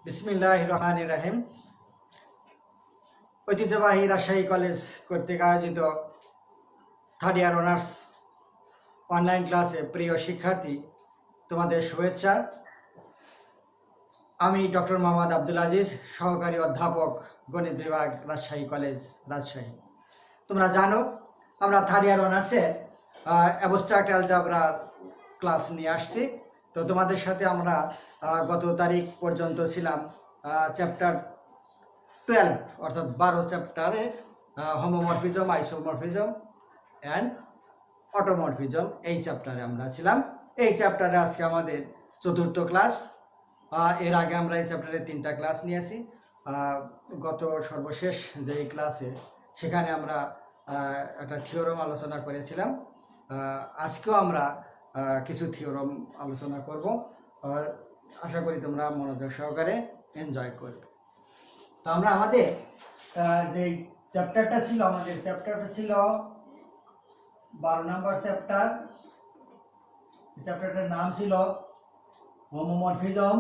বিসমিল্লাহির রহমানির রহিম। ঐতিহ্যবাহী রাজশাহী কলেজ কর্তৃক আয়োজিত থার্ড ইয়ার অনার্স অনলাইন ক্লাসে প্রিয় শিক্ষার্থী, তোমাদের শুভেচ্ছা। আমি ডক্টর মোহাম্মদ আব্দুল আজিজ, সহকারী অধ্যাপক, গণিত বিভাগ, রাজশাহী কলেজ, রাজশাহী। তোমরা জানো আমরা থার্ড ইয়ার অনার্সের অ্যাবস্ট্রাক্ট অ্যালজাবরার ক্লাস নিয়ে আসছি। তো তোমাদের সাথে আমরা গত তারিখ পর্যন্ত ছিলাম চ্যাপ্টার 12 অর্থাৎ 12 চ্যাপ্টারে হোমোমরফিজম, আইসোমরফিজম অ্যান্ড অটোমরফিজম এই চ্যাপ্টারে আমরা ছিলাম। এই চ্যাপ্টারে আজকে আমাদের চতুর্থ ক্লাস। এর আগে আমরা এই চ্যাপ্টারে 3টা ক্লাস নিয়েছি। গত সর্বশেষ যেই ক্লাসে সেখানে আমরা একটা থিওরম আলোচনা করেছিলাম। আজকেও আমরা কিছু থিওরম আলোচনা করব। আশা করি তোমরা মনোযোগ সহকারে এনজয় করবে। তো আমরা আমাদের যেই চ্যাপ্টারটা ছিল 12 নম্বর চ্যাপ্টার। চ্যাপ্টারটার নাম ছিল হোমোমরফিজম,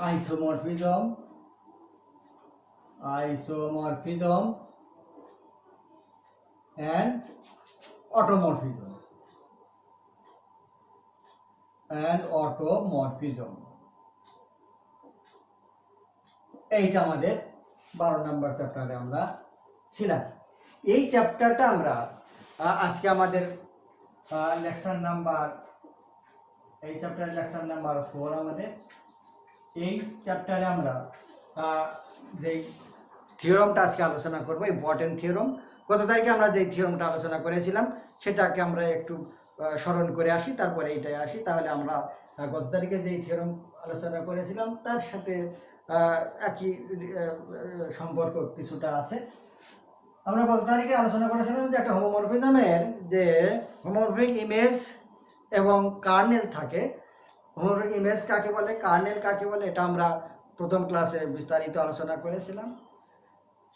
আইসোমরফিজম অ্যান্ড অটোমরফিজম। এইটা আমাদের 12 নম্বর চ্যাপ্টারে আমরা ছিলাম। এই চ্যাপ্টারটা আমরা আজকে আমাদের লেকচার নাম্বার 4 আমাদের। এই চ্যাপ্টারে আমরা যেই থিওরমটা আজকে আলোচনা করব, ইম্পর্টেন্ট থিওরম। গত তারিখে আমরা যেই থিওরমটা আলোচনা করেছিলাম সেটাকে আমরা একটু স্মরণ করে আসি, তারপরে এইটাই আসি। তাহলে আমরা গত তারিখে যেই থিওরম আলোচনা করেছিলাম তার সাথে একই সম্পর্ক কিছুটা আছে। আমরা গত তারিখে আলোচনা করেছিলাম যে একটা হোমোমরফিজমের যে হোমোমরফিক ইমেজ এবং কার্নেল থাকে। হোমোমরফিক ইমেজ কাকে বলে, কার্নেল কাকে বলে, এটা আমরা প্রথম ক্লাসে বিস্তারিত আলোচনা করেছিলাম।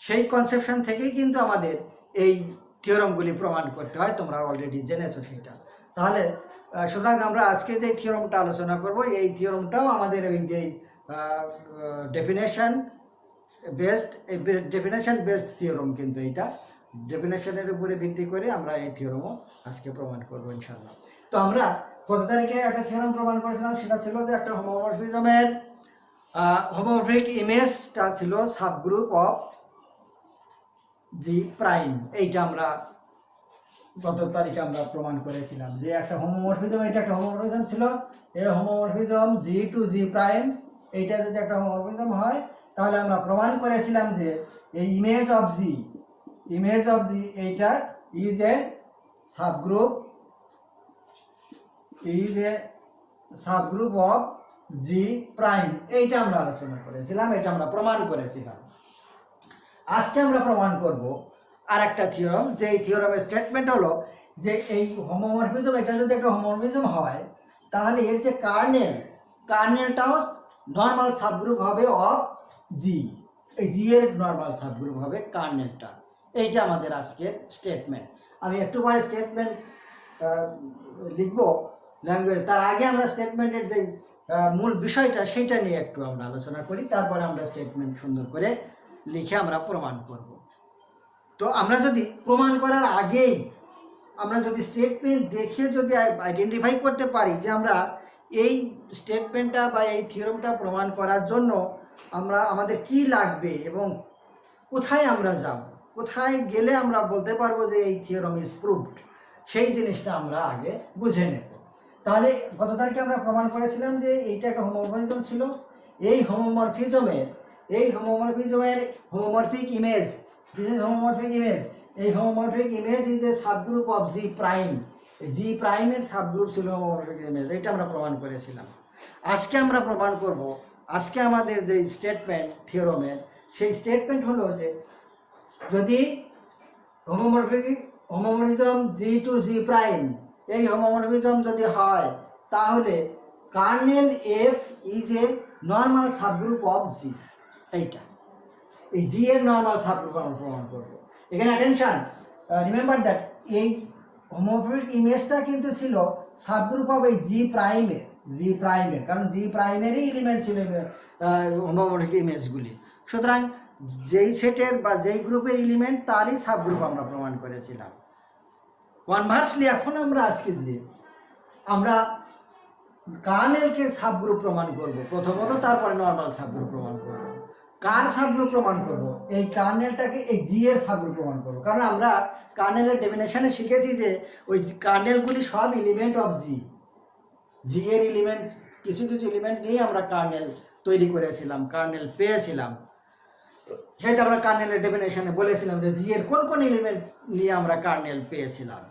সেই কনসেপশন থেকেই কিন্তু আমাদের এই থিওরমগুলি প্রমাণ করতে হয়, তোমরা অলরেডি জেনেছো সেটা। তাহলে সুতরাং আমরা আজকে যে থিওরমটা আলোচনা করব, এই থিওরমটাও আমাদের ওই যে ডেফিনেশন বেসড থিওরম, কিন্তু এইটা ডেফিনেশনের উপরে ভিত্তি করে আমরা এই থিওরমও আজকে প্রমাণ করব ইনশাআল্লাহ। তো আমরা গত তারিখে একটা থিওরম প্রমাণ করেছিলাম, সেটা ছিল যে একটা হোমোমরফিজমের হোমোমরফিক ইমেজটা ছিল সাবগ্রুপ অফ জি প্রাইম। এইটা আমরা গত তারিখে আমরা প্রমাণ করেছিলাম যে একটা হোমোমরফিজম, এটা একটা হোমোমরফিজম ছিল। এই homomorphism G to G prime, এইটা যদি একটা হোমোমরফিজম হয় তাহলে আমরা প্রমাণ করেছিলাম যে এই ইমেজ অফ জি এইটা is a subgroup of G prime. এইটা আমরা আলোচনা করেছিলাম, এটা আমরা প্রমাণ করেছিলাম। আজকে আমরা প্রমাণ করব আর একটা থিওরম, যে এই থিওরমের স্টেটমেন্ট হলো যে এই হোমোমরফিজম, এটা যদি একটা হোমোমরফিজম হয় তাহলে এর যে কার্নেলটাও নর্মাল সাবগ্রুপ হবে অফ জি। এই জি এর নর্মাল সাবগ্রুপ হবে কার্নেলটা। এইটা আমাদের আজকের স্টেটমেন্ট। আমি একটু পরে স্টেটমেন্ট লিখবো ল্যাঙ্গুয়েজ, তার আগে আমরা স্টেটমেন্টের যে মূল বিষয়টা সেইটা নিয়ে একটু আমরা আলোচনা করি, তারপরে আমরা স্টেটমেন্ট সুন্দর করে লিখে আমরা প্রমাণ করব। তো আমরা যদি প্রমাণ করার আগেই আমরা যদি স্টেটমেন্ট দেখে যদি আইডেন্টিফাই করতে পারি যে আমরা এই স্টেটমেন্টটা বা এই থিওরমটা প্রমাণ করার জন্য আমাদের কি লাগবে এবং কোথায় আমরা যাব, কোথায় গেলে আমরা বলতে পারবো যে এই থিওরম ইজ প্রুভড, সেই জিনিসটা আমরা আগে বুঝে নেব। তাহলে গত তারিখে আমরা প্রমাণ করেছিলাম যে এইটা একটা হোমোমরফিজম ছিল। এই হোমোমরফিজমের homomorphic image, this is homomorphic image. এই homomorphic image is a subgroup of G prime. G প্রাইমের সাবগ্রুপ ছিল হোমোমরফিক ইমেজ, এইটা আমরা প্রমাণ করেছিলাম। আজকে আমরা প্রমাণ করব, আজকে আমাদের যে স্টেটমেন্ট থিওরমের, সেই স্টেটমেন্ট হলো যে যদি homomorphism G to G prime, এই হোমোমরফিজম যদি হয় তাহলে kernel F is a normal subgroup of G. এইটা এই জি এর নর্মাল সাবগ্রুপ আমরা প্রমাণ করব। এখানে অ্যাটেনশন, রিমেম্বার দ্যাট এই হোমোমরফিক ইমেজটা কিন্তু ছিল সাবগ্রুপ অফ এই জি প্রাইমের, কারণ জি প্রাইমেরই এলিমেন্ট ছিল হোমোমরফিক ইমেজগুলি। সুতরাং যেই সেটের বা যেই গ্রুপের এলিমেন্ট তারই সাবগ্রুপ আমরা প্রমাণ করেছিলাম। কনভার্সলি এখন আমরা আজকে যে আমরা কার্নেলকে সাবগ্রুপ প্রমাণ করব প্রথমত, তারপরে নর্মাল সাবগ্রুপ প্রমাণ করব। কার সাবগ্রুপ প্রমাণ করব? এই কার্নেলটাকে এই জি এর সাবগ্রুপ প্রমাণ করব, কারণ আমরা কার্নেলের ডেফিনেশনে শিখেছি যে ওই কার্নেলগুলি সব এলিমেন্ট অফ জি এর এলিমেন্ট, কিছু কিছু এলিমেন্ট নিয়ে আমরা কার্নেল তৈরি করেছিলাম, কার্নেল পেয়েছিলাম। সেটা আমরা কার্নেলের ডেফিনেশনে বলেছিলাম যে জি এর কোন কোন এলিমেন্ট নিয়ে আমরা কার্নেল পেয়েছিলাম।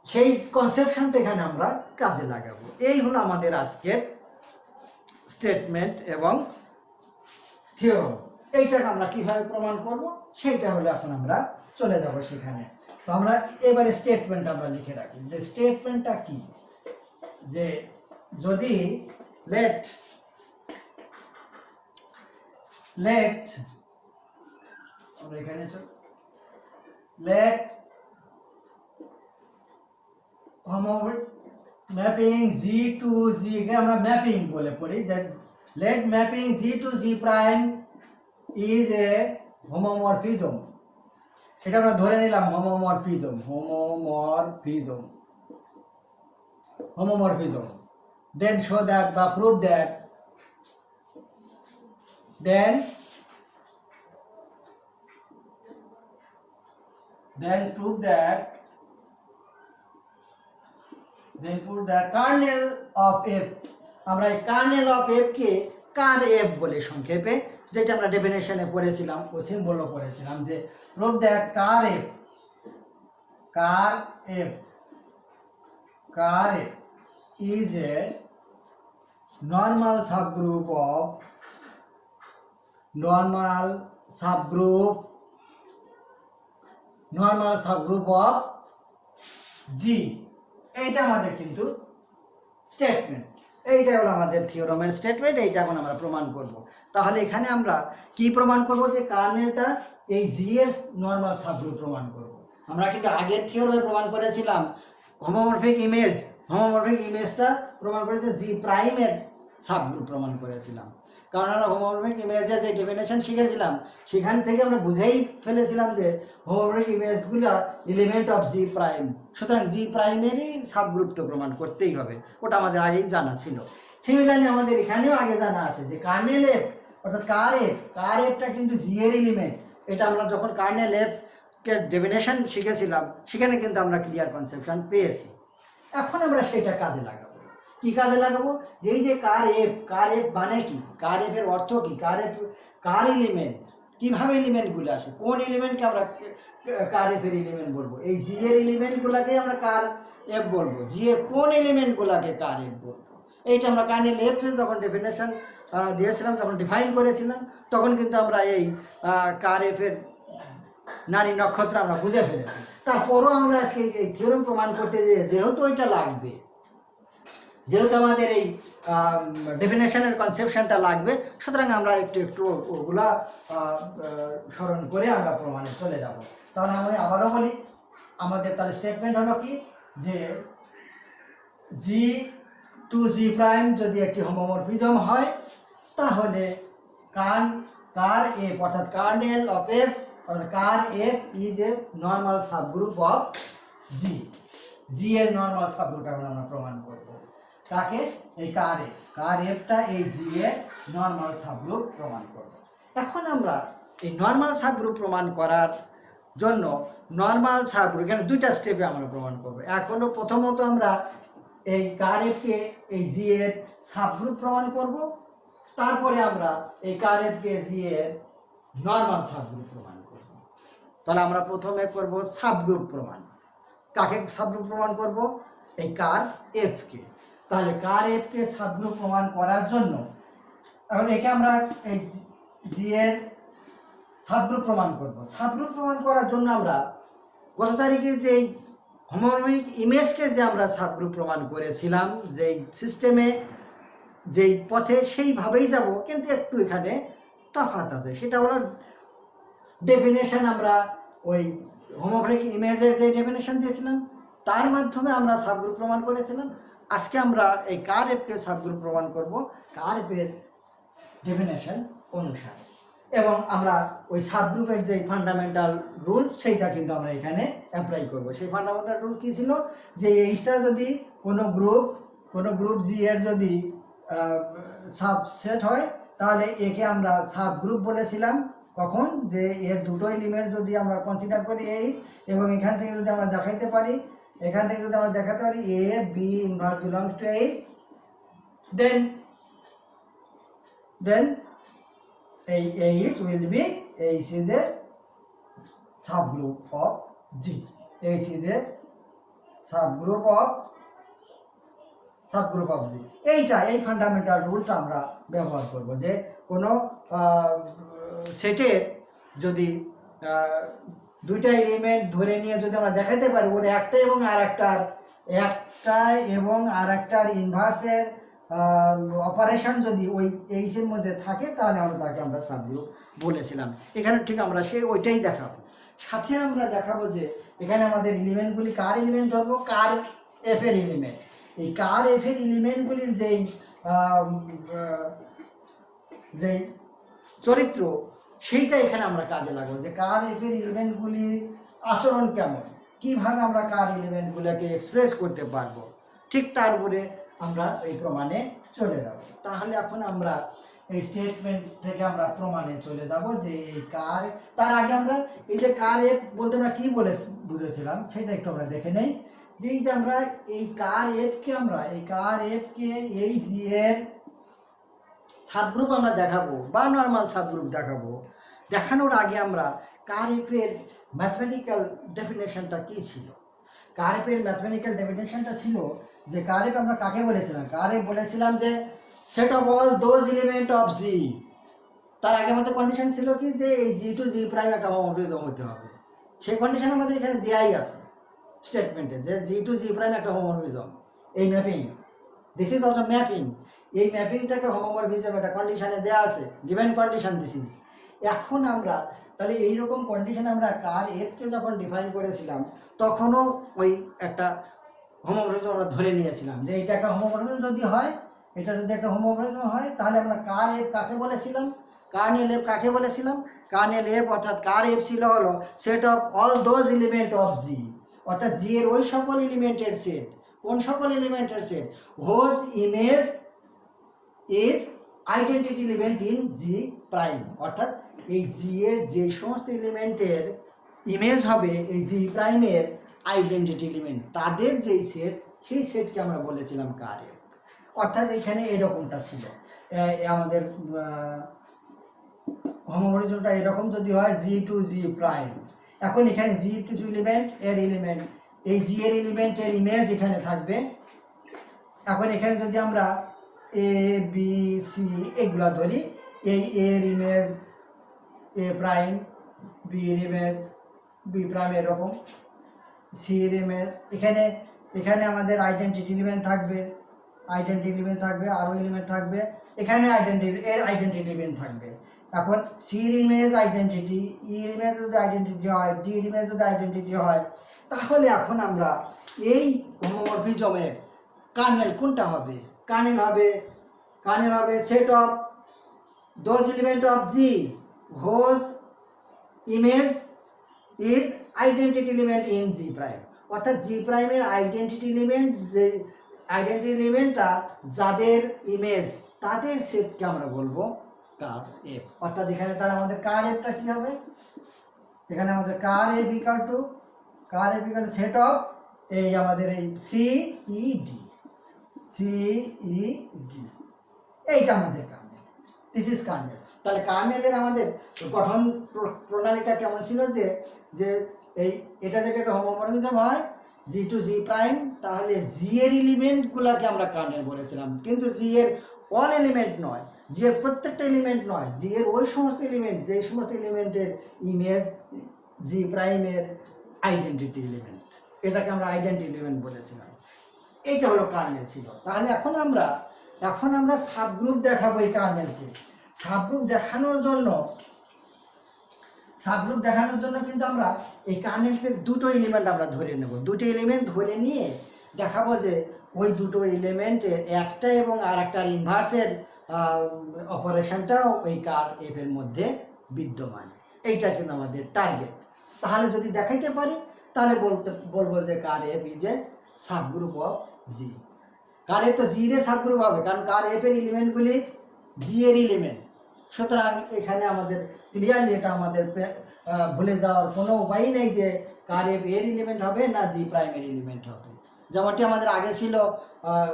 সেই কনসেপশনটা এখানে আমরা কাজে লাগাবো। এই হলো আমাদের আজকের স্টেটমেন্ট এবং থিওরম। এইটাকে আমরা কিভাবে প্রমাণ করব সেইটা হলে এখন আমরা চলে যাব সেখানে। তো আমরা এবারে স্টেটমেন্ট আমরা লিখে রাখি যে স্টেটমেন্টটা কি, যে যদি লেট আমরা এখানে let mapping G to G, এখানে আমরা ম্যাপিং বলে পড়ি যে let mapping G to G prime is a homomorphism. এটা আমরা ধরে নিলাম হোমোমরফিজম। দেন শো দ্যাট বা prove that, then prove that kernel of f, আমরা এই কার্নেল অফ এফ কে কার এফ বলে সংক্ষেপে, যেটা আমরা ডেফিনেশনে পড়েছিলাম ও সিম্বলও পড়েছিলাম, যে prove that ker F is a normal subgroup of G. এইটা আমাদের কিন্তু স্টেটমেন্ট, এইটা হলো আমাদের থিওরামের স্টেটমেন্ট। এইটা এখন আমরা প্রমাণ করব। তাহলে এখানে আমরা কি প্রমাণ করব? যে কার্নেলটা এই জি এর নর্মাল সাবগ্রুপ প্রমাণ করব। আমরা কিন্তু আগের থিওরামে প্রমাণ করেছিলাম হোমোমরফিক ইমেজটা প্রমাণ করেছে জি প্রাইমের সাবগ্রুপ প্রমাণ করেছিলাম, কারণ আমরা হোমোমরফিক ইমেজের যে ডেফিনেশন শিখেছিলাম সেখান থেকে আমরা বুঝেই ফেলেছিলাম যে হোমোমরফিক ইমেজগুলো এলিমেন্ট অফ জি প্রাইম। সুতরাং জি প্রাইমেরই সাবগ্রুপ তো প্রমাণ করতেই হবে, ওটা আমাদের আগেই জানা ছিল। সিমিলারলি আমাদের এখানেও আগে জানা আছে যে কার্নেল এফ অর্থাৎ কার এফটা কিন্তু জি এর এলিমেন্ট। এটা আমরা যখন কার্নেল এফ কে ডেফিনেশন শিখেছিলাম সেখানে কিন্তু আমরা ক্লিয়ার কনসেপশন পেয়েছি। এখন আমরা সেটা কাজে লাগাবো। কি কাজে লাগাবো? যে এই যে কার এফ মানে কি, কার এফ এর অর্থ কি, কার এলিমেন্ট, কিভাবে এলিমেন্টগুলো আসে, কোন এলিমেন্টকে আমরা কার এফ এর এলিমেন্ট বলবো। এই জি এর এলিমেন্টগুলোকে আমরা কার এফ বলবো, জি এর কোন এলিমেন্টগুলোকে কার এফ বলবো। এইটা আমরা কার্নেল এফ যখন ডেফিনেশন দিয়েছিলাম, যখন ডিফাইন করেছিলাম, তখন কিন্তু আমরা এই কার এফ এর নারী নক্ষত্র আমরা বুঝে ফেলেছি। তারপরও আমরা আজকে এই থিওরেম প্রমাণ করতে যেহেতু ওইটা লাগবে, যেহেতু আমাদের এই ডেফিনেশনের কনসেপশনটা লাগবে, সুতরাং আমরা একটু ওগুলা স্মরণ করে আমরা প্রমাণে চলে যাব। তাহলে আমি আবারও বলি, আমাদের তাহলে স্টেটমেন্ট হলো কি, যে জি টু জি প্রাইম যদি একটি হোমোমরফিজম হয়, তাহলে কার এফ অর্থাৎ কার্নেল অফ এফ অর্থাৎ ker F is a normal subgroup of G এর নর্মাল সাবগ্রুপ আমরা প্রমাণ করব। তাকে এই কার এফটা এই জি এর নর্মাল সাবগ্রুপ প্রমাণ করব। এখন আমরা এই নর্মাল সাবগ্রুপ প্রমাণ করার জন্য নর্মাল সাবগ্রুপ এখানে দুইটা স্টেপে আমরা প্রমাণ করব। এক হলো প্রথমত আমরা এই কার এফকে এই জি এর সাবগ্রুপ প্রমাণ করব, তারপরে আমরা এই কার এফকে জি এর নর্মাল সাবগ্রুপ প্রমাণ করব। তাহলে আমরা প্রথমে করব সাবগ্রুপ প্রমাণ। কাকে সাবগ্রুপ প্রমাণ করব? এই কার এফকে। তাহলে কার এফকে সাবগ্রুপ প্রমাণ করার জন্য এখন একে আমরা এই জি এর সাবগ্রুপ প্রমাণ করব। সাবগ্রুপ প্রমাণ করার জন্য আমরা গত তারিখে যে হোমোমরফিক ইমেজকে যে আমরা সাবগ্রুপ প্রমাণ করেছিলাম, যেই সিস্টেমে যেই পথে সেইভাবেই যাব, কিন্তু একটু এখানে তফাৎ আছে। সেটা হলো ডেফিনেশন আমরা ওই হোমোমরফিক ইমেজের যে ডেফিনেশন দিয়েছিলাম তার মাধ্যমে আমরা সাবগ্রুপ প্রমাণ করেছিলাম। আজকে আমরা এই কার এফকে সাবগ্রুপ প্রমাণ করব কার এফের ডেফিনেশন অনুসারে, এবং আমরা ওই সাবগ্রুপের যে ফান্ডামেন্টাল রুল সেইটা কিন্তু আমরা এখানে অ্যাপ্লাই করব। সেই ফান্ডামেন্টাল রুল কী ছিল, যে এইটা যদি কোনো গ্রুপ জি এর যদি সাবসেট হয় তাহলে একে আমরা সাবগ্রুপ বলেছিলাম। কখন, যে এর দুটো এলিমেন্ট যদি আমরা কনসিডার করি এইচ, এবং এখান থেকে যদি আমরা দেখাতে পারি A B inverse belongs to H, then H will be H is a subgroup of G. H is a subgroup of G. এই ফান্ডামেন্টাল রুলটা আমরা ব্যবহার করব, যে কোনো সেটের যদি দুইটা এলিমেন্ট ধরে নিয়ে যদি আমরা দেখাতে পারি ওর একটা এবং আরেকটার ইনভার্সের অপারেশন যদি ওই এইচের মধ্যে থাকে তাহলে আমরা সাবগ্রুপ বলেছিলাম। এখানে ঠিক আমরা ওইটাই দেখাবো। সাথে আমরা দেখাবো যে এখানে আমাদের এলিমেন্টগুলি কার এলিমেন্ট ধরবো, কার এফের এলিমেন্ট। এই কার এফের এলিমেন্টগুলির যেই চরিত্র সেইটা এখানে আমরা কাজে লাগাবো, যে কার এফের এলিমেন্টগুলির আচরণ কেমন, কিভাবে আমরা কার এলিমেন্টগুলোকে এক্সপ্রেস করতে পারবো, ঠিক তার উপরে আমরা এই প্রমাণে চলে যাব। তাহলে এখন আমরা এই স্টেটমেন্ট থেকে আমরা প্রমাণে চলে যাব, যে এই কার, তার আগে আমরা এই যে কার এফ বলতে আমরা কি বুঝেছিলাম সেটা একটু আমরা দেখে নেই। যে এই যে আমরা এই কার এফকে এই জি এর সাবগ্রুপ আমরা দেখাবো বা নর্মাল সাবগ্রুপ দেখাবো। দেখানোর আগে আমরা কার এফের ম্যাথমেটিক্যাল ডেফিনেশনটা কি ছিল। কার এফের ম্যাথমেটিক্যাল ডেফিনেশনটা ছিল যে কার এফ আমরা কাকে বলেছিলাম, কার এফ বলেছিলাম যে set of all those element of G. তার আগে আমাদের কন্ডিশন ছিল কি, যে এই জি টু জি প্রাইম একটা হোমোমরফিজম হতে হবে। সেই কন্ডিশন আমাদের এখানে দেয়াই আছে স্টেটমেন্টে, যে জি টু জি প্রাইম একটা হোমোমরফিজম। এই mapping, this is also mapping, এই ম্যাপিংটা একটা হোমোমরফিজম একটা কন্ডিশনে দেওয়া আছে, গিভেন কন্ডিশন দিস ইজ। এখন আমরা তাহলে এইরকম কন্ডিশনে আমরা কার এফকে যখন ডিফাইন করেছিলাম তখনও ওই একটা হোমোমরফিজম আমরা ধরে নিয়েছিলাম, যে এটা একটা হোমোমরফিজম যদি হয়, এটা যদি একটা হোমোমরফিজম হয় তাহলে আমরা কার এফ কাকে বলেছিলাম, কার্নেল এফ কাকে বলেছিলাম, কার্নেল এফ অর্থাৎ কার এফ ছিল হলো set of all those element of G, অর্থাৎ জি এর ওই সকল এলিমেন্টের সেট। কোন সকল এলিমেন্টের set? Whose image is identity element in G prime, অর্থাৎ এই জি এর যে সমস্ত এলিমেন্টের ইমেজ হবে এই জি প্রাইমের আইডেন্টিটি এলিমেন্ট, তাদের যেই সেট সেই সেটকে আমরা বলেছিলাম কার এফ। অর্থাৎ এখানে এরকমটা ছিল আমাদের হোমোমরফিজমটা এরকম যদি হয় জি টু জি প্রাইম। এখন এখানে জি এর কিছু এলিমেন্ট এই জি এর এলিমেন্টের ইমেজ এখানে থাকবে। এখন এখানে যদি আমরা এ বি সি এগুলা ধরি, এই এর ইমেজ এ প্রাইম, বি এর ইমেজ বি প্রাইম, এরকম সি এর ইমেজ এখানে আমাদের আইডেন্টিটি এলিমেন্ট থাকবে, আরও এলিমেন্ট থাকবে, এখানে আইডেন্টিটি এলিমেন্ট থাকবে। এখন সির ইমেজ আইডেন্টিটি, ইর ইমেজ যদি আইডেন্টিটি হয়, ডি এর ইমেজ যদি আইডেন্টিটি হয়, তাহলে এখন আমরা এই হোমোমরফিজমের কার্নেল কোনটা হবে? কার্নেল হবে set of those element of G whose image is identity element in G prime, অর্থাৎ জি প্রাইমের আইডেন্টিটি এলিমেন্টটা যাদের ইমেজ তাদের সেটকে আমরা বলবো কার এফ। অর্থাৎ এখানে তাহলে আমাদের কার এফটা কি হবে? এখানে আমাদের ker F equal to set of এই আমাদের এই সি ই ডি, এইটা আমাদের কার্নেল, দিস ইজ কার্নেল। তাহলে কার্নেলের আমাদের গঠন প্রণালীটা কেমন ছিল, যে এটা থেকে একটা হোমোমরফিজম হয় জি টু জি প্রাইম, তাহলে জি এর এলিমেন্টগুলোকে আমরা কার্নেল বলেছিলাম, কিন্তু জি এর অল এলিমেন্ট নয়, জি এর প্রত্যেকটা এলিমেন্ট নয়, জি এর ওই সমস্ত এলিমেন্ট যে সমস্ত এলিমেন্টের ইমেজ জি প্রাইমের আইডেন্টিটি এলিমেন্ট, এটাকে আমরা আইডেন্টিটি এলিমেন্ট বলেছিলাম। এইটা হলো কার্নেল ছিল। তাহলে এখন আমরা সাবগ্রুপ দেখাবো এই কার্নেলকে। সাবগ্রুপ দেখানোর জন্য সাবগ্রুপ দেখানোর জন্য কিন্তু আমরা এই কার্নেলের দুটো এলিমেন্ট আমরা ধরে নেব, দুটো এলিমেন্ট ধরে নিয়ে দেখাবো যে ওই দুটো এলিমেন্টে একটা এবং আর একটার ইনভার্সের অপারেশনটাও ওই কার এফ এর মধ্যে বিদ্যমান। এইটা কিন্তু আমাদের টার্গেট। তাহলে যদি দেখাইতে পারি তাহলে বলবো যে ker F is a subgroup of G. Ker F তো জি এর সাবগ্রুপ হবে, কারণ কার এফ এর এলিমেন্টগুলি জি এর এলিমেন্ট। সুতরাং এখানে আমাদের ক্লিয়ারলি এটা আমাদের ভুলে যাওয়ার কোনো উপায়ই নেই যে কার এফ এর এলিমেন্ট হবে না জি প্রাইমের এলিমেন্ট হবে। যেমনটি আমাদের আগে ছিল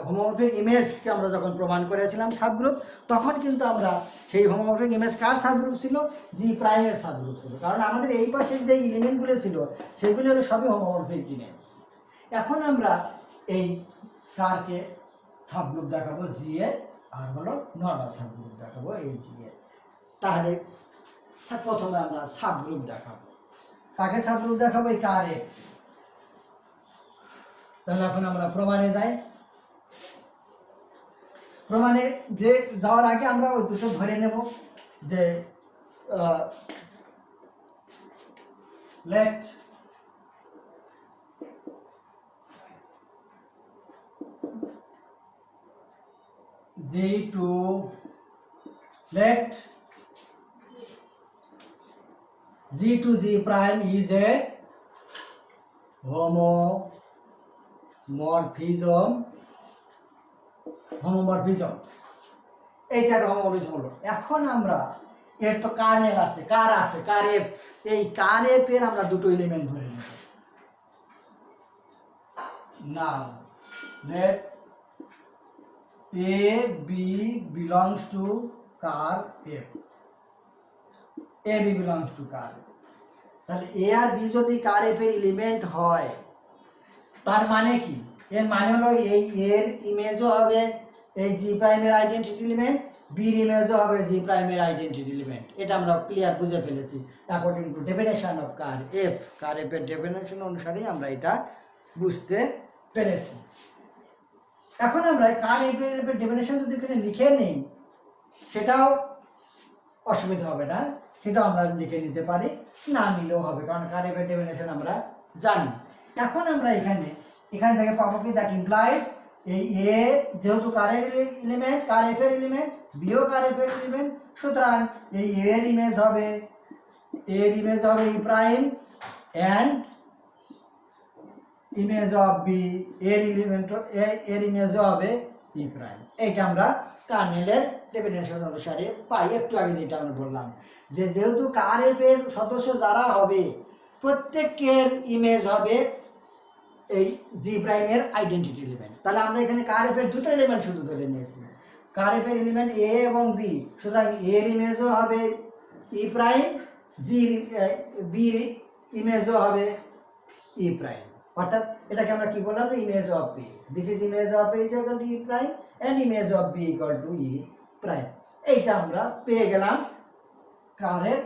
হোমোমরফিক ইমেজকে আমরা যখন প্রমাণ করেছিলাম সাবগ্রুপ, তখন কিন্তু আমরা সেই হোমোমরফিক ইমেজ কার সাবগ্রুপ ছিল? জি প্রাইমের সাবগ্রুপ ছিল, কারণ আমাদের এই পাশের যে এলিমেন্টগুলো ছিল সেগুলো হলো সবই হোমোমরফিক ইমেজ। এখন আমরা এই কারকে সাবগ্রুপ দেখাবো জি এর, আর হলো নর্মাল সাবগ্রুপ দেখাবো এই জি এর। তাহলে প্রথমে আমরা সাবগ্রুপ দেখাবো। কাকে সাবগ্রুপ দেখাবো? এই কার এফ। তাহলে এখন আমরা প্রমাণে যাই। প্রমাণে যে যাওয়ার আগে আমরা ওই দুটো ধরে নেব যে let G to let G to G prime is a homomorphism. এইটা একটা হোমোমরফিজম হলো। এখন আমরা এর তো কার্নেল আছে, কার আছে, কার এফ। এই কার এফ এর আমরা দুটো এলিমেন্ট ধরে নেব। Now let A B belongs to ker F. A B belongs to ker. তাহলে এ আর বি যদি কার এফ এর এলিমেন্ট হয়, তার মানে কি? এর মানে হলো এই এর ইমেজও হবে এই জি প্রাইমের আইডেন্টিটি এলিমেন্ট, বির ইমেজও হবে জি প্রাইমের আইডেন্টিটি এলিমেন্ট। এটা আমরা ক্লিয়ার বুঝে ফেলেছি according to definition of car F. Car F এর ডেফিনেশন অনুসারেই আমরা এটা বুঝতে পেরেছি। এখন আমরা কার এফ এর ডেফিনেশন যদি এখানে লিখে নেই সেটাও অসুবিধা হবে না, সেটাও আমরা লিখে নিতে পারি, না নিলেও হবে, কারণ কার এফ এর ডেফিনেশন আমরা জানি। এখন আমরা এখান থেকে পাবো কি? দ্যাট ইমপ্লাইজ এই এ যেহেতু কারের এলিমেন্ট, কার এফ এর এলিমেন্ট, বিও কার এফ এর এলিমেন্ট, সুতরাং এই এর ইমেজ হবে E prime and image of B এর ইমেজও হবে ই প্রাইম। এইটা আমরা কার্নেলের ডেফিনেশন অনুসারে পাই। একটু আগে যেটা আমরা বললাম যে যেহেতু কার এফ এর সদস্য যারা হবে প্রত্যেকের ইমেজ হবে এই জি প্রাইমের আইডেন্টিটি এলিমেন্ট। তাহলে আমরা এখানে কার এফ এর দুটো এলিমেন্ট শুধু ধরে নিয়েছি, কার এফ এর এলিমেন্ট এ এবং বি, সুতরাং এর ইমেজও হবে ই প্রাইম, জি বির ইমেজও হবে ই প্রাইম। অর্থাৎ এটাকে আমরা কি বললাম? Image of B. This is image of A is equal to E prime and image of B equal to E prime. এইটা আমরা পেয়ে গেলাম কারের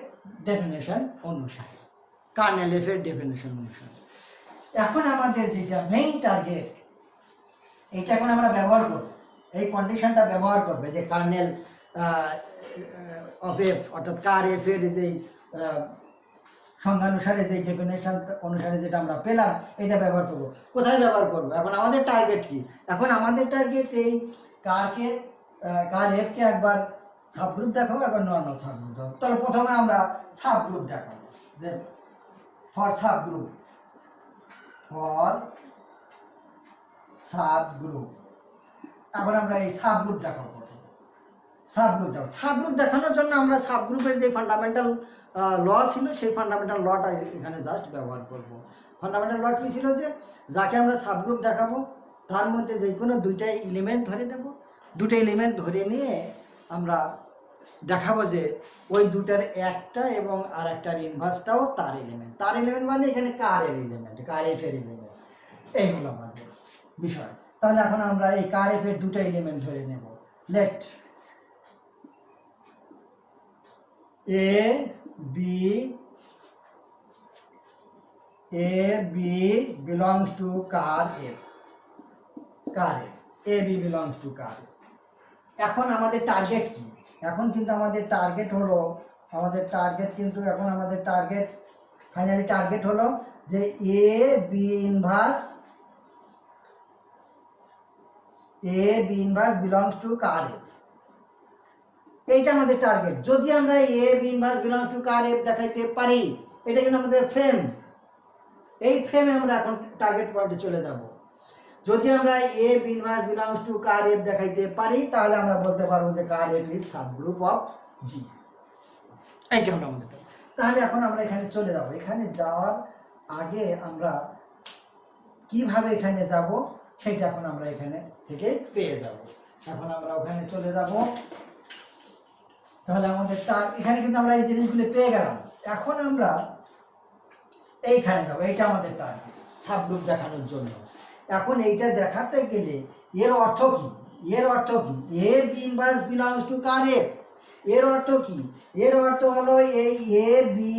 ডেফিনেশন অনুসারে, কার্নেল এফ এর ডেফিনেশন অনুসারে। এখন আমাদের যেটা মেইন টার্গেট, এইটা এখন আমরা ব্যবহার করব, এই কন্ডিশনটা ব্যবহার করবে যে কার্নেল অফ এফ অর্থাৎ কার এফ এর যে সংজ্ঞানুসারে যে ডেফিনেশন অনুসারে যেটা আমরা পেলাম এটা ব্যবহার করব। কোথায় ব্যবহার করব? এখন আমাদের টার্গেট কি? এখন আমাদের টার্গেট এই কার এফকে একবার সাবগ্রুপ দেখাবো, একবার নর্মাল সাবগ্রুপ দেখাবো। তাহলে প্রথমে আমরা সাবগ্রুপ দেখাবো যে ফর সাবগ্রুপ এখন আমরা এই সাবগ্রুপ দেখাবো। সাবগ্রুপ দেখানোর জন্য আমরা সাবগ্রুপের যে ফান্ডামেন্টাল ল ছিল সেই ফান্ডামেন্টাল লটা এখানে জাস্ট ব্যবহার করব। ফান্ডামেন্টাল ল কি ছিল? যে যাকে আমরা সাবগ্রুপ দেখাবো তার মধ্যে যে কোনো দুইটা এলিমেন্ট ধরে নেব, দুটো এলিমেন্ট ধরে নিয়ে আমরা দেখাবো যে ওই দুটার একটা এবং আর একটার ইনভার্সটাও তার এলিমেন্ট। তার এলিমেন্ট মানে এখানে কারের এলিমেন্ট, কার এফ এর এলিমেন্ট, এইগুলো আমাদের বিষয়। তাহলে এখন আমরা এই কার এফ এর দুটো এলিমেন্ট ধরে নেব। Let A B belongs to ker F. A B belongs to ker. এখন আমাদের টার্গেট কি? এখন কিন্তু আমাদের টার্গেট হলো আমাদের টার্গেট কিন্তু এখন আমাদের টার্গেট ফাইনালি টার্গেট হলো যে A B inverse belongs to ker F, এইটা আমাদের টার্গেট। যদি আমরা A B inverse belongs to ker F দেখাইতে পারি, এটা কিন্তু আমাদের ফ্রেম, এই ফ্রেমে আমরা এখন টার্গেট পয়েন্টে চলে যাব। যদি আমরা A B inverse belongs to ker F দেখাইতে পারি, তাহলে আমরা বলতে পারবো যে ker F is subgroup of G. এইটা আমরা আমাদের, তাহলে এখন আমরা এখানে চলে যাব। এখানে যাওয়ার আগে আমরা কিভাবে এখানে যাব সেটা এখন আমরা এখানে থেকে পেয়ে যাব। এখন আমরা ওখানে চলে যাব। তাহলে আমাদের এখানে কিন্তু আমরা এই জিনিসগুলো পেয়ে গেলাম। এখন আমরা এইখানে যাব, এইটা আমাদের টার্গেট সাবগ্রুপ দেখানোর জন্য। এখন এইটা দেখাতে গেলে এর অর্থ কি? এর অর্থ কি? A B inverse belongs to ker F, এর অর্থ কি? এর অর্থ হলো এই এ বি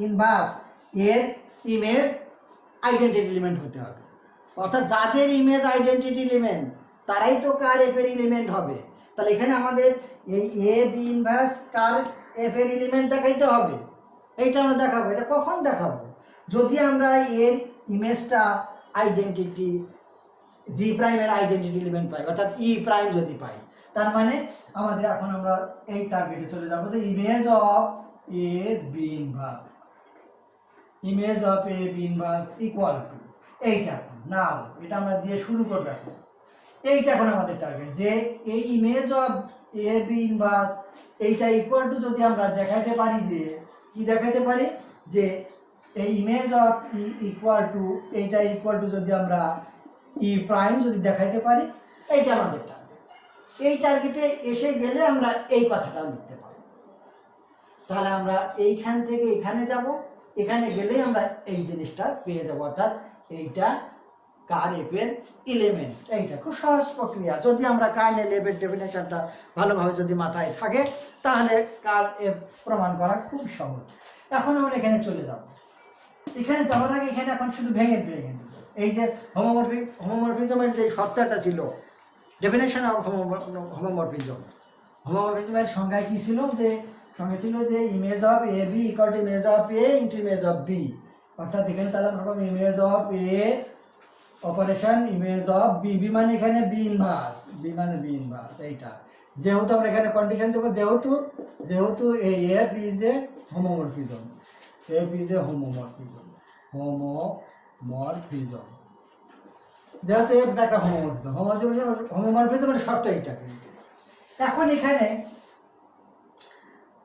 ইনভার্স এর ইমেজ আইডেন্টিটি এলিমেন্ট হতে হবে। অর্থাৎ যাদের ইমেজ আইডেন্টিটি এলিমেন্ট তারাই তো কার এফ এর এলিমেন্ট হবে। তাহলে এখানে আমাদের এই A B inverse car F এর এলিমেন্ট দেখাইতে হবে। এইটা আমরা দেখাবো। এটা কখন দেখাবো? যদি আমরা এর ইমেজটা আইডেন্টিটি জি প্রাইমের আইডেন্টিটি এলিমেন্ট পাই, অর্থাৎ ই প্রাইম যদি পাই, তার মানে আমাদের এখন আমরা এই টার্গেটে চলে যাবো যে image of A B inverse, image of A B inverse equal to এইটা। নাও এটা আমরা দিয়ে শুরু করবো। এখন এইটা এখন আমাদের টার্গেট যে এই image of A B inverse এইটা ইকুয়াল টু যদি আমরা দেখাতে পারি, যে কি দেখাতে পারি, যে এই image of E equal to এইটা ইকুয়াল টু যদি আমরা ই প্রাইম যদি দেখাইতে পারি, এইটা আমাদের টার্গেট। এই টার্গেটে এসে গেলে আমরা এই কথাটা লিখতে পারবো। তাহলে আমরা এইখান থেকে এখানে যাব, এখানে গেলেই আমরা এই জিনিসটা পেয়ে যাব, অর্থাৎ এইটা কার এফ এর এলিমেন্ট। এইটা খুব সহজ প্রক্রিয়া। যদি আমরা কার্নেল এফ এর ডেফিনেশনটা ভালোভাবে যদি মাথায় থাকে, তাহলে কার এফ প্রমাণ করা খুব সহজ। এখন আমরা এখানে চলে যাব। এখানে যাওয়ার আগে এখানে এখন শুধু ভেঙে এই যে হোমোমরফিজমের যে সত্তাটা ছিল, ডেফিনেশন অফ হোমোমরফিজমের সংজ্ঞায় কি ছিল? যে সংজ্ঞা ছিল যে image of A B equal to image of A into image of B. অর্থাৎ এখানে তাহলে আমরা পাবো image of A operation image of B, B মানে এখানে বি ইনভার্স, বি মানে বি ইনভার্স। এইটা যেহেতু আমরা এখানে কন্ডিশন দেবো, যেহেতু এই F is a homomorphism, F is a homomorphism, যেহেতু এফ একটা হোমোমরফিজমের শর্ত এইটা। এখন এখানে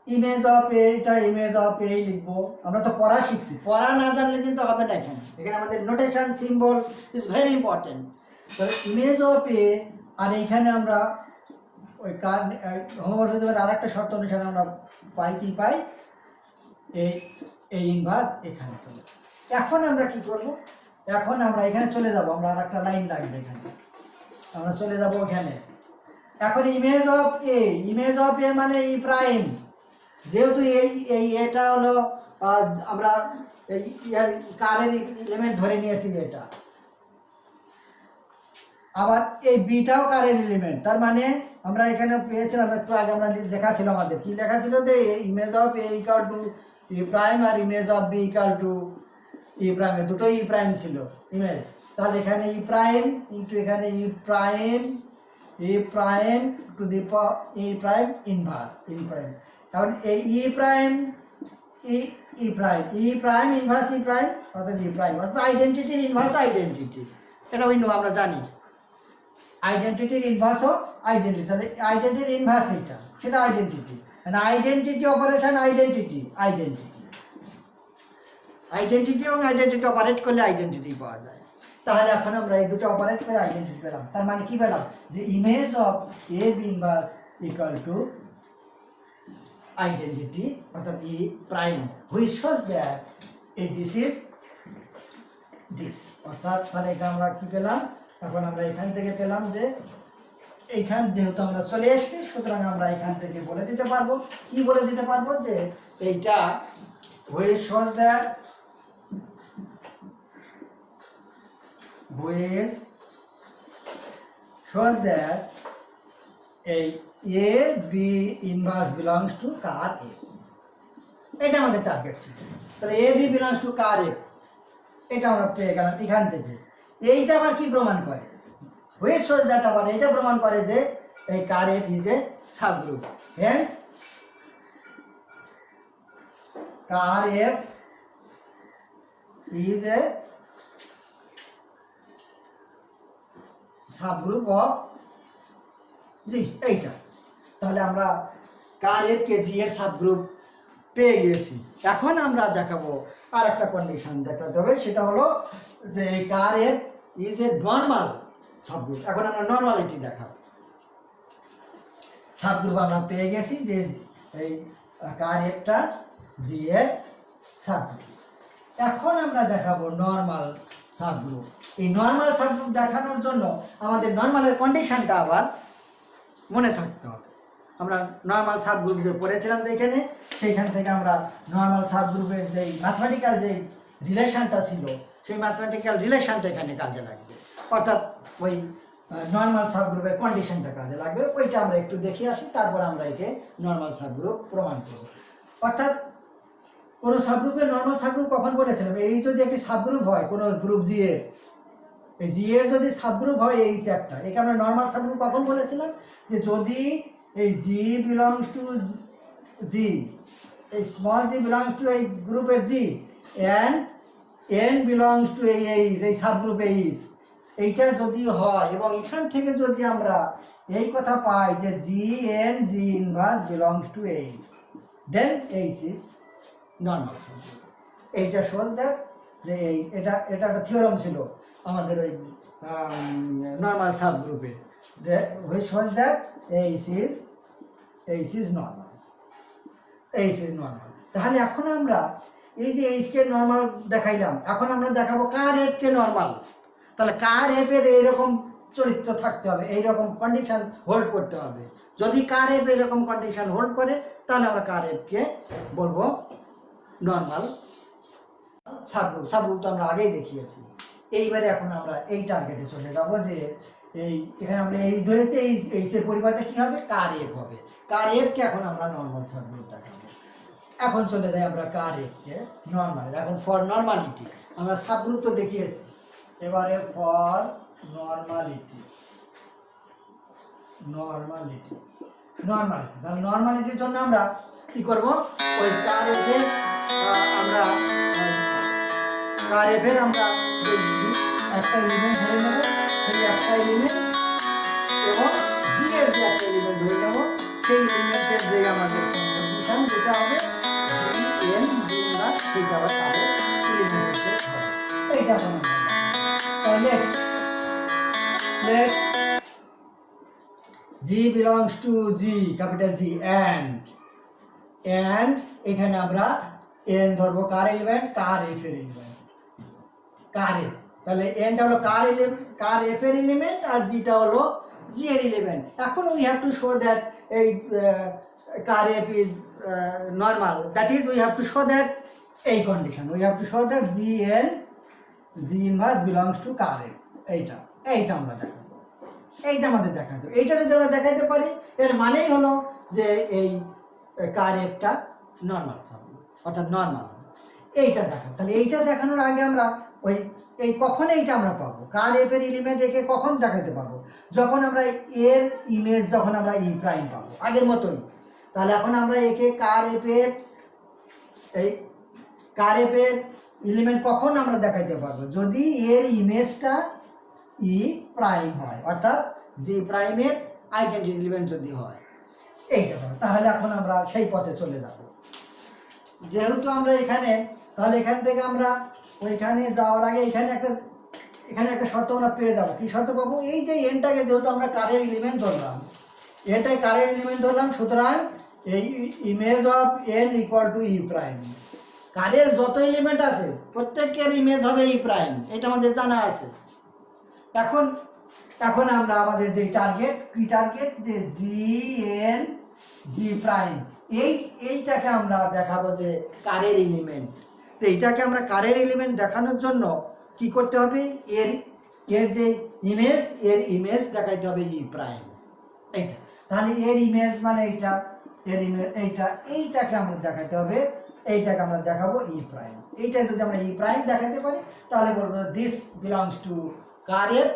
ইমেজ অফ এটা ইমেজ অফ এ লিখবো। আমরা তো পড়া শিখছি, পড়া না জানলে কিন্তু হবে না। এখানে আমাদের notation symbol is very important. তাহলে ইমেজ অফ এ, আর এইখানে আমরা ওই কার হোমোমরফিজমের আর একটা শর্ত অনুসারে আমরা পাই কি পাই, এই ইনভার্স এখানে চলে। এখন আমরা কি করব? এখন আমরা এখানে চলে যাব। আমরা আর একটা লাইন লাগবে এখানে, আমরা চলে যাব এখানে। এখন ইমেজ অফ এ মানে ই প্রাইম, যেহেতু এই এটা হলো আমরা এই কারের এলিমেন্ট ধরে নিয়েছি এটা, আবার এই বিটাও কারের এলিমেন্ট। তার মানে আমরা এখানে পেয়েছিলাম একটু আগে, আমরা লেখা ছিল, আমাদের কি লেখা ছিল যে image of A equal to E prime আর image of B equal to E prime, দুটোই ই প্রাইম ছিল ইমেজ। তাহলে এখানে ই প্রাইম ইন্টু এখানে ই prime to the E prime inverse E prime. এখন এই ই প্রাইম ইনভার্স ই প্রাইম, অর্থাৎ ই প্রাইম অর্থাৎ আইডেন্টিটির ইনভার্স আইডেন্টিটি। এটা উইনো আমরা জানি, আইডেন্টিটির ইনভার্স ও আইডেন্টিটি। তাহলে আইডেন্টিটির ইনভার্স এইটা, সেটা আইডেন্টিটি। আইডেন্টিটি অপারেশন আইডেন্টিটি এবং আইডেন্টিটি অপারেট করলে আইডেন্টিটি পাওয়া যায়। তাহলে এখন আমরা এই দুটো অপারেট করে আইডেন্টিটি পেলাম। তার মানে কি পেলাম? যে image of A B inverse equal to identity অর্থাৎ E prime, which shows that this is this. অর্থাৎ তাহলে এটা আমরা কি পেলাম? এখন আমরা এখান থেকে পেলাম যে এইখান যেহেতু আমরা চলে এসেছি, সুতরাং আমরা এখান থেকে বলে দিতে পারবো, কি বলে দিতে পারবো, যে এইটা হুইচ শোজ দ্যাট এই A B inverse belongs to ker A. এটা আমাদের টার্গেট ছিল। তাহলে A B belongs to ker F, এটা আমরা পেয়ে গেলাম এখান থেকে। এইটা আবার কি প্রমাণ করে, হুইচ শোজ দ্যাট, আবার এটা প্রমাণ করে যে এই ker F is a subgroup. Hence car F is a subgroup of G. এইটা তাহলে আমরা কার এফ কে জি এর সাবগ্রুপ পেয়ে গেছি। এখন আমরা দেখাবো আর একটা কন্ডিশন দেখাতে হবে, সেটা হলো যে ker F is a normal subgroup. এখন আমরা নর্মালিটি দেখাবো। সাবগ্রুপ আমরা পেয়ে গেছি যে এই কার এফটা জি এর সাবগ্রুপ। এখন আমরা দেখাবো নর্মাল সাবগ্রুপ। এই নর্মাল সাবগ্রুপ দেখানোর জন্য আমাদের নর্মালের কন্ডিশনটা আবার মনে থাকতে হবে। আমরা নর্মাল সাবগ্রুপ যে পড়েছিলাম এখানে, সেইখান থেকে আমরা নর্মাল সাবগ্রুপের যেই ম্যাথমেটিক্যাল যেই রিলেশনটা ছিল, সেই ম্যাথমেটিক্যাল রিলেশনটা এখানে কাজে লাগবে, অর্থাৎ ওই নর্মাল সাবগ্রুপের কন্ডিশনটা কাজে লাগবে। ওইটা আমরা একটু দেখে আসি, তারপর আমরা একে নর্মাল সাবগ্রুপ প্রমাণ করব। অর্থাৎ কোনো সাবগ্রুপের নর্মাল সাবগ্রুপ কখন বলেছিলাম, এই যদি একটি সাবগ্রুপ হয় কোনো গ্রুপ জি এর, এই জি এর যদি সাবগ্রুপ হয় এই একটা, একে আমরা নর্মাল সাবগ্রুপ কখন বলেছিলাম, যে যদি এই জি বিলংস টু জি, এই স্মল জি বিলংস টু এই গ্রুপের জি, অ্যান্ড এন বিলংস টু এই সাবগ্রুপ এইচ, এইটা যদি হয় এবং এখান থেকে যদি আমরা এই কথা পাই যে G N G inverse belongs to H, then H is normal subgroup. এইটা শোজ দ্যাট যে এটা এটা একটা থিওরাম ছিল আমাদের ওই নর্মাল সাবগ্রুপে, which shows that H is normal, H is normal. তাহলে এখন আমরা এই যে এইচ কে নর্মাল দেখাইলাম, এখন আমরা দেখাবো কার এফ কে নর্মাল। তাহলে কার এফ এর এইরকম চরিত্র থাকতে হবে, এইরকম কন্ডিশন হোল্ড করতে হবে। যদি কার এফ এরকম কন্ডিশন হোল্ড করে, তাহলে আমরা কার এফ কে বলবো নর্মাল সাবগ্রুপ। সাবগ্রুপ তো আমরা আগেই দেখিয়েছি। এইবারে এখন আমরা এই টার্গেটে চলে যাব, যে এই এখানে আমরা এইচ ধরেছি, এইচের পরিবর্তে কি হবে, কার এফ হবে। কার এফ কে এখন আমরা নর্মাল সাবগ্রুপ দেখাবো। এখন চলে যাই আমরা কার এফ কে নর্মাল। এখন ফর নর্মালিটি আমরা সাবগ্রুপ তো দেখিয়েছি, এবারে ফর নর্মালিটি তাহলে নর্মালিটির জন্য আমরা কি করব, ওই কার এফের আমরা একটা এলিমেন্ট ধরে নেব, সেই একটা এলিমেন্ট, এবং জি এর যে একটা এলিমেন্ট ধরে নেব, সেই এলিমেন্টের যে আমাদের কন্ডিশন যেটা হবে জি এন জি না, সেটা আবার তাদের এলিমেন্টের সেট হবে। এইটা এখন আমরা তাহলে let G belongs to G, capital G, and এখানে আমরা n ধরবো কার এলিমেন্ট, কার এফ এর এলিমেন্ট, কার এফ। তাহলে nটা হলো কার এফ এর এলিমেন্ট আর জিটা হলো জি এর এলিমেন্ট। এখন we have to show that এই ker F is normal, that is we have to show that এই condition, we have to show that G inverse belongs to ker F. এইটা আমরা দেখাবো, এইটা আমাদের দেখাতে হবে। এইটা যদি আমরা দেখাতে পারি, এর মানেই হলো যে এই কার এফটা নর্মাল সাবগ্রুপ, অর্থাৎ নর্মাল। এইটা দেখাবো। তাহলে এইটা দেখানোর আগে আমরা এই কখন এইটা আমরা পাবো, কার এফ এর এলিমেন্ট একে কখন দেখাতে পারবো, যখন আমরা এর ইমেজ যখন আমরা ই প্রাইম পাবো, আগের মতোই। তাহলে এখন আমরা একে কার এফ এর এলিমেন্ট কখন আমরা দেখাইতে পারবো, যদি এর ইমেজটা ই প্রাইম হয়, অর্থাৎ জি প্রাইমের আইডেন্টিটি এলিমেন্ট যদি হয়, এইটা। তাহলে এখন আমরা সেই পথে চলে যাব। যেহেতু আমরা এখানে, তাহলে এখান থেকে আমরা ওইখানে যাওয়ার আগে এখানে একটা শর্ত আমরা পেয়ে যাবো। কি শর্ত পাবো, এই যে এনটাকে যেহেতু আমরা কারের এলিমেন্ট ধরলাম, এটাই কারের এলিমেন্ট ধরলাম, সুতরাং এই image of N equal to E prime. কারের যত এলিমেন্ট আছে প্রত্যেকের ইমেজ হবে ই প্রাইম, এটা আমাদের জানা আছে। এখন আমরা আমাদের যে টার্গেট, কি টার্গেট, যে জি এন জি প্রাইম, এইটাকে আমরা দেখাবো যে কারের এলিমেন্ট। তো এইটাকে আমরা কারের এলিমেন্ট দেখানোর জন্য কি করতে হবে, এর যে ইমেজ দেখাইতে হবে ই প্রাইম, এইটা। তাহলে এর ইমেজ মানে এইটা, এর ইমেজ এইটাকে আমরা দেখাতে হবে এইটাকে আমরা দেখাবো ই প্রাইম। এইটা যদি আমরা ই প্রাইম দেখাতে পারি তাহলে বলবো this belongs to ker F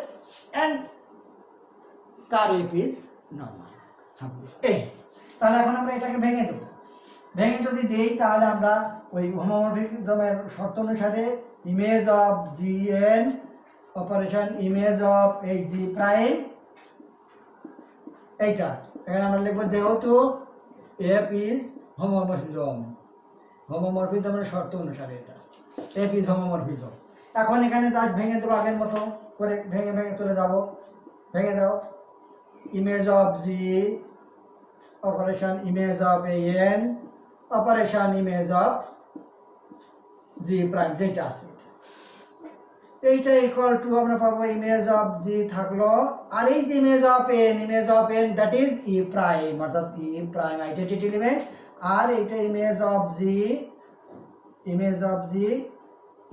and car F is normal subgroup. এই তাহলে এখন আমরা এটাকে ভেঙে দেবো। ভেঙে যদি দেই তাহলে আমরা ওই হোমোমরফিজমের শর্ত অনুসারে image of G N operation image of এই জি প্রাইম, এইটা এখানে আমরা লিখবো যেহেতু এফ ইজ হোমোমরফিজমের শর্ত অনুসারে এটা এফ ইজ হোমোমরফিজম। এখন এখানে জাস্ট ভেঙে দেবো আগের মতো করে, ভেঙে ভেঙে চলে যাব। ভেঙে দাও image of G operation image of N operation image of G prime যেটা আছে এইটা ইকুয়াল টু আমরা পাবো ইমেজ অফ জি থাকলো আর এই যে image of N that is E prime অর্থাৎ ই প্রাইম আইডেন্টিটি এলিমেন্ট, আর এইটা image of G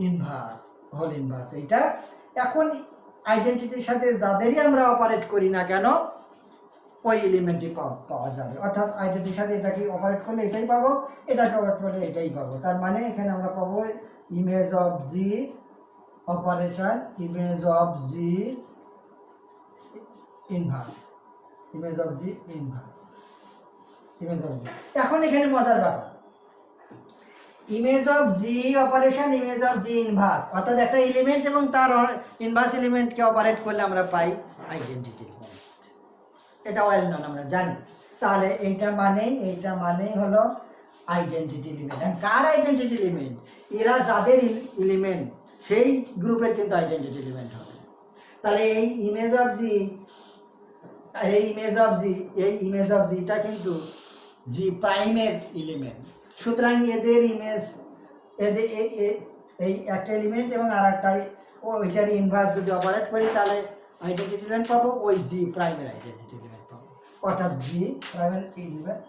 inverse whole inverse এইটা। এখন আইডেন্টিটির সাথে যাদেরই আমরা অপারেট করি না কেন ওই এলিমেন্টই পাওয়া যাবে, অর্থাৎ আইডেন্টিটির সাথে এটাকে অপারেট করলে এটাই পাবো, এটাকে অপারেট করলে এটাই পাবো। তার মানে এখানে আমরা পাবো image of G operation image of G inverse image of G inverse image of G. এখন এখানে মজার ব্যাপার image of G operation image of G inverse অর্থাৎ একটা এলিমেন্ট এবং তার ইনভার্স এলিমেন্টকে অপারেট করলে আমরা পাই আইডেন্টিটি এলিমেন্ট, এটা ওয়েল নন আমরা জানি। তাহলে এইটা মানেই হলো আইডেন্টিটি এলিমেন্ট। আর কার আইডেন্টিটি এলিমেন্ট? এরা যাদের এলিমেন্ট সেই গ্রুপের কিন্তু আইডেন্টিটি এলিমেন্ট হবে। তাহলে এই ইমেজ অফ জিটা কিন্তু জি প্রাইমের এলিমেন্ট। সুতরাং এদের এই একটা এলিমেন্ট এবং আর একটা ওইটার ইনভার্স যদি অপারেট করি তাহলে আইডেন্টিটি এলিমেন্ট পাবো, ওই জি প্রাইমের আইডেন্টিটি এলিমেন্ট পাবো, অর্থাৎ জি প্রাইমের এলিমেন্ট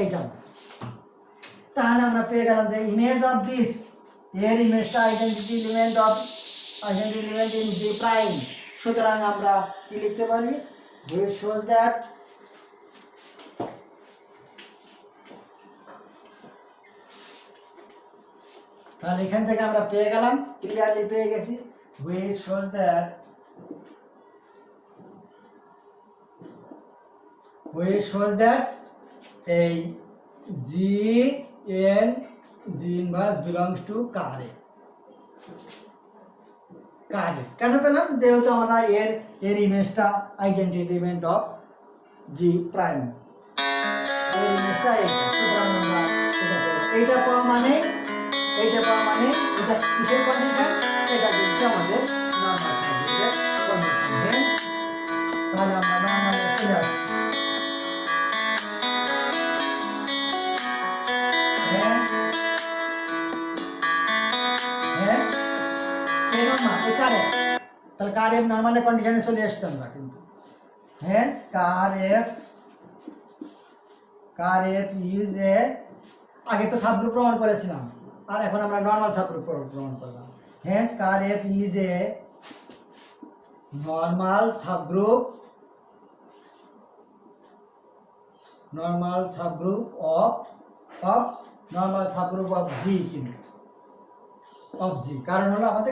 এইটা। তাহলে আমরা পেয়ে গেলাম যে ইমেজ অফ দিস এর ইমেজটা identity element in G prime. সুতরাং আমরা কি লিখতে পারি? which shows that তাহলে এখান থেকে আমরা পেয়ে গেলাম, ক্লিয়ারলি পেয়ে গেছি which shows that এই জি ইনভার্স বিলংস টু কার এ। কেন পেলাম? যেহেতু আমরা এর ইমেজটা identity element of G prime, এর ইমেজটা এইটা পাওয়া মানে এটা কিসের কন্ডিশন? এটা কিন্তু আমাদের নরমাল সাবগ্রুপের কন্ডিশন। তাহলে আমরা নরমালে চলে আসি। তাহলে কার এফ নরমালের কন্ডিশনে চলে আসছে আমরা কিন্তু। Hence car F is a, আগে তো সাবগ্রুপ প্রমাণ করেছিলাম আর এখন আমরা নরমাল সাবগ্রুপ প্রমাণ করলাম। Hence car F is a normal subgroup of G, কিন্তু অফ জি। কারণ হলো আমাদের